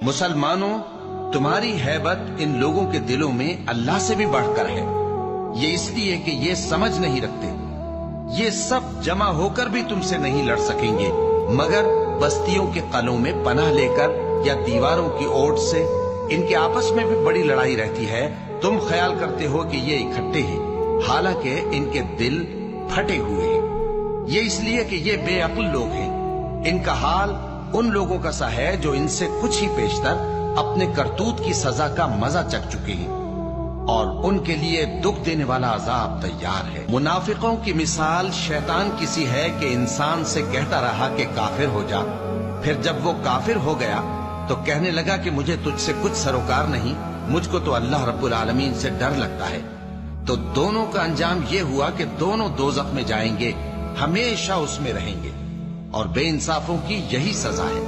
मुसलमानों, तुम्हारी हैबत इन लोगों के दिलों में अल्लाह से भी बढ़कर है। ये इसलिए कि ये समझ नहीं रखते। ये सब जमा होकर भी तुमसे नहीं लड़ सकेंगे, मगर बस्तियों के कलों में पनाह लेकर या दीवारों की ओट से। इनके आपस में भी बड़ी लड़ाई रहती है। तुम ख्याल करते हो कि ये इकट्ठे हैं, हालांकि इनके दिल फटे हुए हैं। ये इसलिए कि ये बेअक्ल लोग हैं। इनका हाल उन लोगों का सा है जो इनसे कुछ ही पेशतर अपने करतूत की सजा का मजा चख चुके हैं, और उनके लिए दुख देने वाला अजाब तैयार है। मुनाफिकों की मिसाल शैतान किसी है कि इंसान से कहता रहा कि काफिर हो जा, फिर जब वो काफिर हो गया तो कहने लगा कि मुझे तुझसे कुछ सरोकार नहीं, मुझको तो अल्लाह रब्बुल आलमीन से डर लगता है। तो दोनों का अंजाम ये हुआ कि दोनों दोज़ख में जाएंगे, हमेशा उसमें रहेंगे, और बेइंसाफों की यही सजा है।